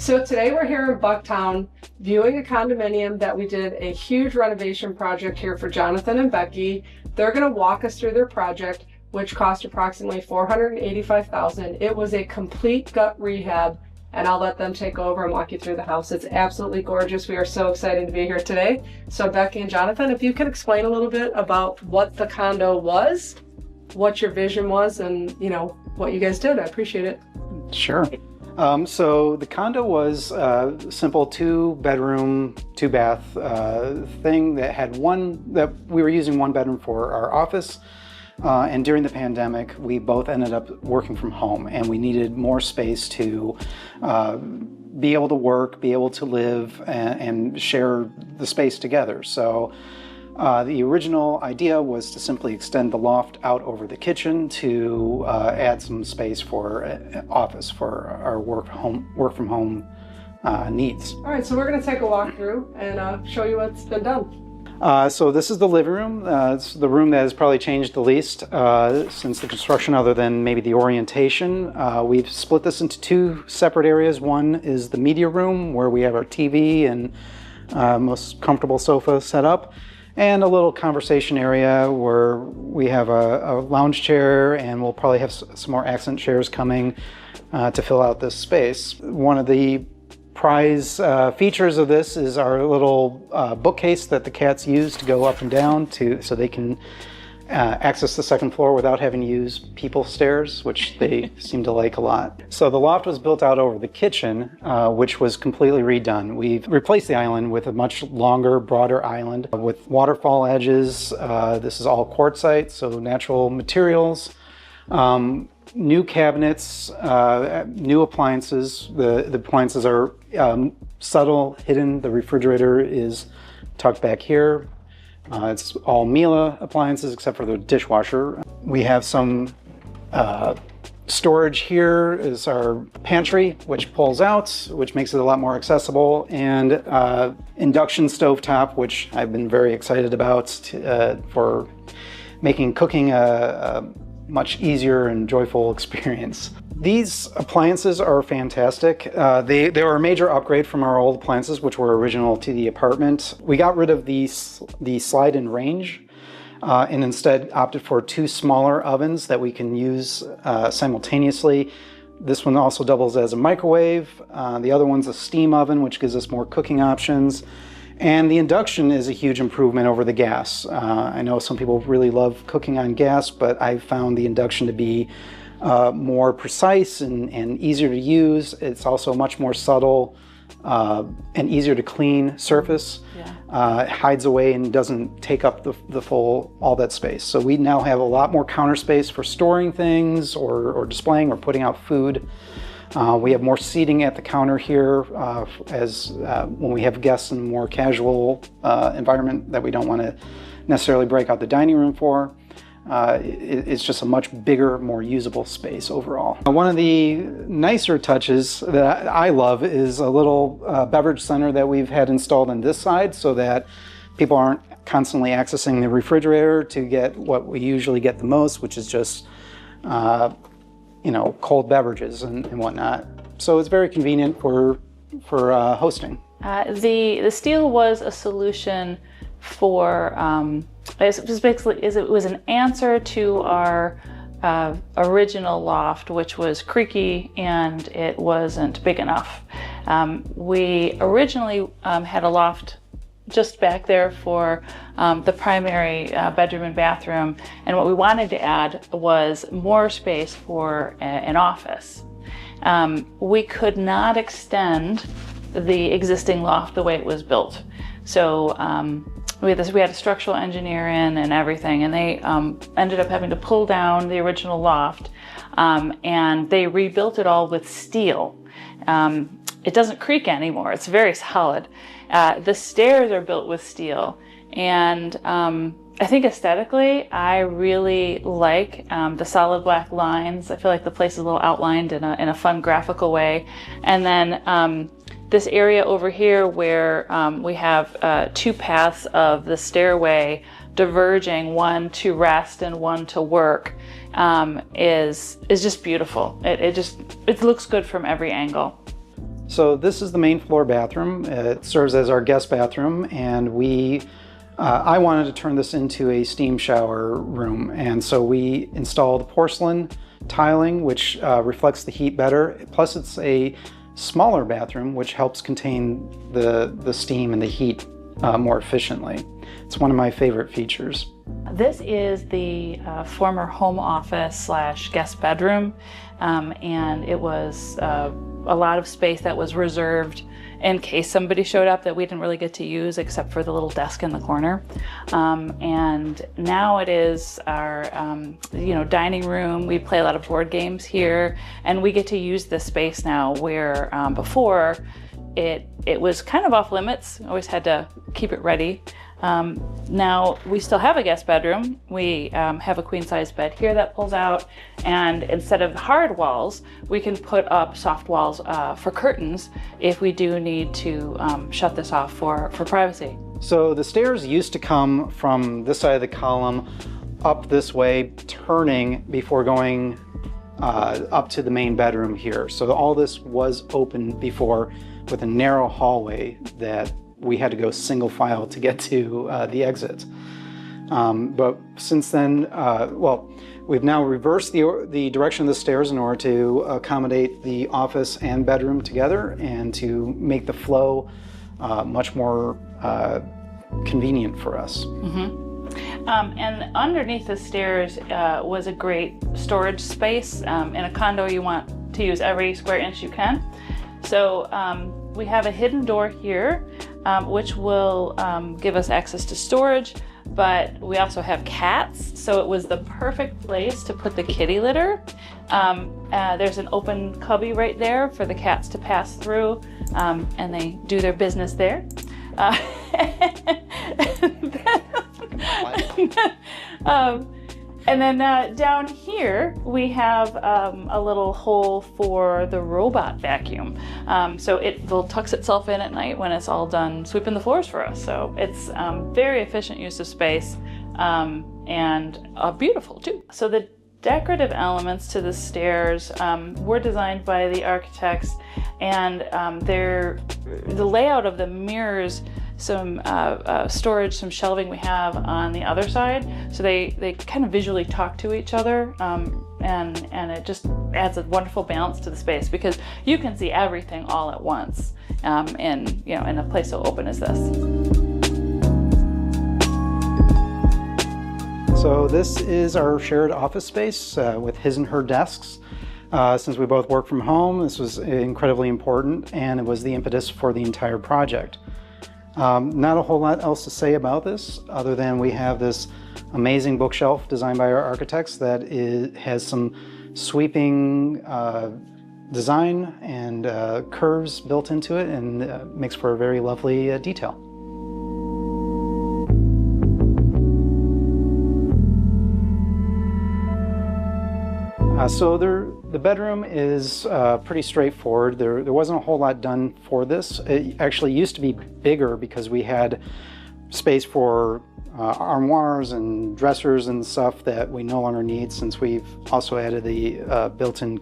So today we're here in Bucktown viewing a condominium that we did a huge renovation project here for Jonathan and Becky. They're going to walk us through their project, which cost approximately $485,000. It was a complete gut rehab, and I'll let them take over and walk you through the house. It's absolutely gorgeous. We are so excited to be here today. So Becky and Jonathan, if you could explain a little bit about what the condo was, what your vision was, and what you guys did. I appreciate it. Sure. So the condo was a simple 2-bedroom, 2-bath thing that had we were using 1 bedroom for our office. And during the pandemic, we both ended up working from home, and we needed more space to be able to work, be able to live, and share the space together. So the original idea was to simply extend the loft out over the kitchen to add some space for office for our work from home needs. All right, so we're going to take a walk through and show you what's been done. So this is the living room. It's the room that has probably changed the least since the construction, other than maybe the orientation. We've split this into 2 separate areas. One is the media room, where we have our TV and most comfortable sofa set up, and a little conversation area where we have a lounge chair, and we'll probably have some more accent chairs coming to fill out this space. One of the prize features of this is our little bookcase that the cats use to go up and down so they can access the 2nd floor without having to use people stairs, which they seem to like a lot. So the loft was built out over the kitchen, which was completely redone. We've replaced the island with a much longer, broader island with waterfall edges. This is all quartzite, so natural materials. New cabinets, new appliances. The appliances are subtle, hidden. The refrigerator is tucked back here. It's all Miele appliances except for the dishwasher. We have some storage here. Is our pantry, which pulls out, which makes it a lot more accessible, and induction stovetop, which I've been very excited about for making cooking a much easier and joyful experience. These appliances are fantastic. They were a major upgrade from our old appliances, which were original to the apartment. We got rid of the slide and range and instead opted for 2 smaller ovens that we can use simultaneously. This one also doubles as a microwave. The other one's a steam oven, which gives us more cooking options. And the induction is a huge improvement over the gas. I know some people really love cooking on gas, but I've found the induction to be more precise and easier to use. It's also much more subtle and easier to clean surface. Yeah. It hides away and doesn't take up all that space. So we now have a lot more counter space for storing things or displaying or putting out food. We have more seating at the counter here when we have guests in a more casual environment that we don't want to necessarily break out the dining room for. It's just a much bigger, more usable space overall. One of the nicer touches that I love is a little beverage center that we've had installed on this side so that people aren't constantly accessing the refrigerator to get what we usually get the most, which is just cold beverages and whatnot. So it's very convenient for hosting. The steel was a solution for it was an answer to our original loft, which was creaky and it wasn't big enough. We originally had a loft just back there for the primary bedroom and bathroom, and what we wanted to add was more space for an office. We could not extend the existing loft the way it was built, so we had a structural engineer in and everything, and they ended up having to pull down the original loft, and they rebuilt it all with steel. It doesn't creak anymore. It's very solid. The stairs are built with steel, and I think aesthetically, I really like the solid black lines. I feel like the place is a little outlined in a fun graphical way. And then this area over here where we have 2 paths of the stairway diverging, one to rest and one to work, is just beautiful. It looks good from every angle. So this is the main floor bathroom. It serves as our guest bathroom, and I wanted to turn this into a steam shower room, and so we installed porcelain tiling, which reflects the heat better. Plus, it's a smaller bathroom, which helps contain the steam and the heat more efficiently. It's one of my favorite features. This is the former home office / guest bedroom, and it was a lot of space that was reserved in case somebody showed up that we didn't really get to use except for the little desk in the corner. And now it is our dining room. We play a lot of board games here, and we get to use this space now where before it was kind of off limits. Always had to keep it ready. Now we still have a guest bedroom. We have a queen size bed here that pulls out, and instead of hard walls, we can put up soft walls for curtains if we do need to shut this off for privacy. So the stairs used to come from this side of the column up this way, turning before going up to the main bedroom here. So all this was open before with a narrow hallway that we had to go single file to get to the exit. But since then, we've now reversed the direction of the stairs in order to accommodate the office and bedroom together and to make the flow much more convenient for us. Mm-hmm. And underneath the stairs was a great storage space. In a condo, you want to use every square inch you can. So we have a hidden door here, which will give us access to storage, but we also have cats, so it was the perfect place to put the kitty litter. There's an open cubby right there for the cats to pass through, and they do their business there. And then down here we have a little hole for the robot vacuum. So it will tucks itself in at night when it's all done sweeping the floors for us. So it's very efficient use of space and beautiful too. So the decorative elements to the stairs were designed by the architects, and the layout of the mirrors some storage, some shelving we have on the other side, so they kind of visually talk to each other, and it just adds a wonderful balance to the space because you can see everything all at once in a place so open as this. So this is our shared office space with his and her desks. Since we both work from home, this was incredibly important, and it was the impetus for the entire project. Not a whole lot else to say about this other than we have this amazing bookshelf designed by our architects that has some sweeping design and curves built into it, and makes for a very lovely detail. So the bedroom is pretty straightforward. There wasn't a whole lot done for this. It actually used to be bigger because we had space for armoires and dressers and stuff that we no longer need, since we've also added the built-in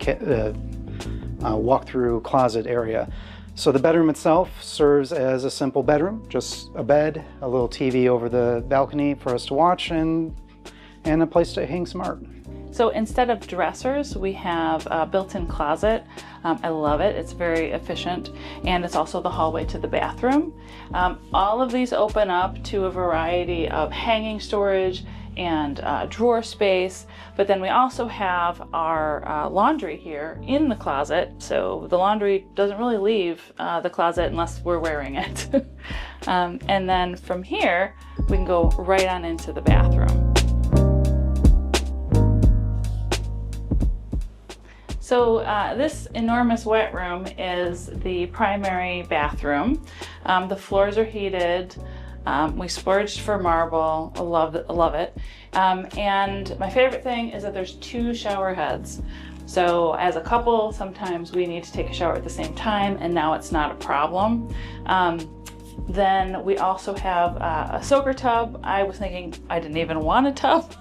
walk-through closet area. So the bedroom itself serves as a simple bedroom, just a bed, a little TV over the balcony for us to watch, and a place to hang some art. So instead of dressers, we have a built-in closet. I love it. It's very efficient, and it's also the hallway to the bathroom. All of these open up to a variety of hanging storage and drawer space, but then we also have our laundry here in the closet, so the laundry doesn't really leave the closet unless we're wearing it. And then from here, we can go right on into the bathroom. So this enormous wet room is the primary bathroom. The floors are heated. We splurged for marble. I love it. And my favorite thing is that there's 2 shower heads. So as a couple, sometimes we need to take a shower at the same time, and now it's not a problem. Then we also have a soaker tub. I was thinking I didn't even want a tub,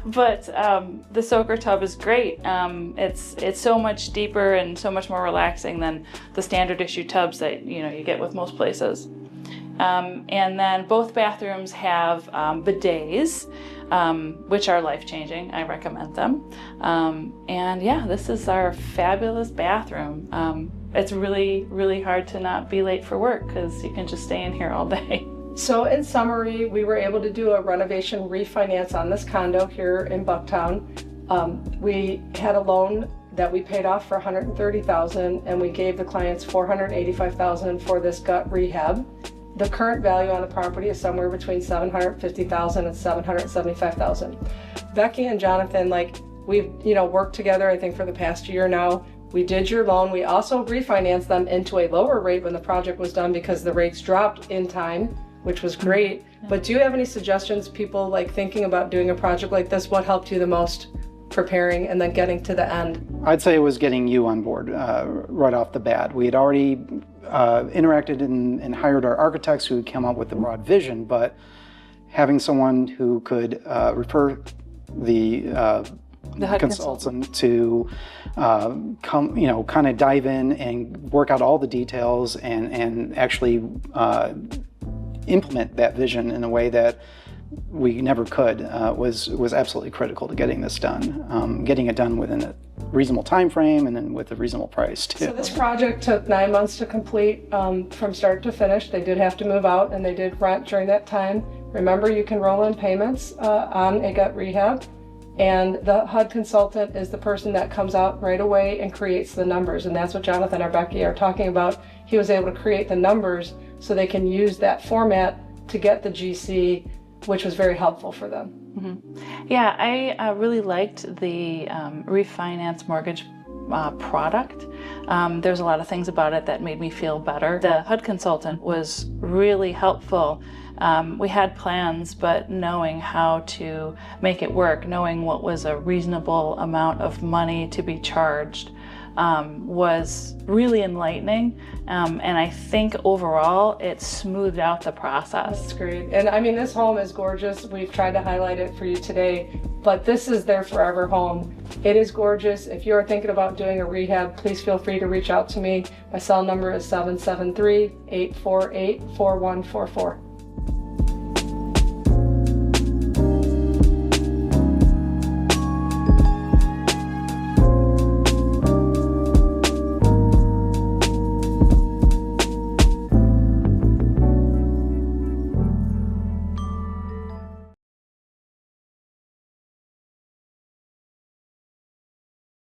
but the soaker tub is great. It's so much deeper and so much more relaxing than the standard issue tubs that you get with most places. And then both bathrooms have bidets, which are life-changing. I recommend them. And yeah, this is our fabulous bathroom. It's really, really hard to not be late for work because you can just stay in here all day. So in summary, we were able to do a renovation refinance on this condo here in Bucktown. We had a loan that we paid off for $130,000, and we gave the clients $485,000 for this gut rehab. The current value on the property is somewhere between $750,000 and $775,000. Becky and Jonathan, we've worked together, I think, for the past year now. We did your loan. We also refinanced them into a lower rate when the project was done because the rates dropped in time, which was great. But do you have any suggestions, people thinking about doing a project like this? What helped you the most preparing and then getting to the end? I'd say it was getting you on board right off the bat. We had already interacted and hired our architects who came up with the broad vision, but having someone who could refer the HUD consultant to come, kind of dive in and work out all the details and actually implement that vision in a way that we never could was absolutely critical to getting this done. Getting it done within a reasonable time frame and then with a reasonable price too. So this project took 9 months to complete from start to finish. They did have to move out and they did rent during that time. Remember, you can roll in payments on a gut rehab. And the HUD consultant is the person that comes out right away and creates the numbers. And that's what Jonathan or Becky are talking about. He was able to create the numbers so they can use that format to get the GC, which was very helpful for them. Mm-hmm. Yeah, I really liked the refinance mortgage product. There's a lot of things about it that made me feel better. The HUD consultant was really helpful. We had plans, but knowing how to make it work, knowing what was a reasonable amount of money to be charged was really enlightening. And I think overall it smoothed out the process. That's great. And I mean, this home is gorgeous. We've tried to highlight it for you today, but this is their forever home. It is gorgeous. If you're thinking about doing a rehab, please feel free to reach out to me. My cell number is 773-848-4144.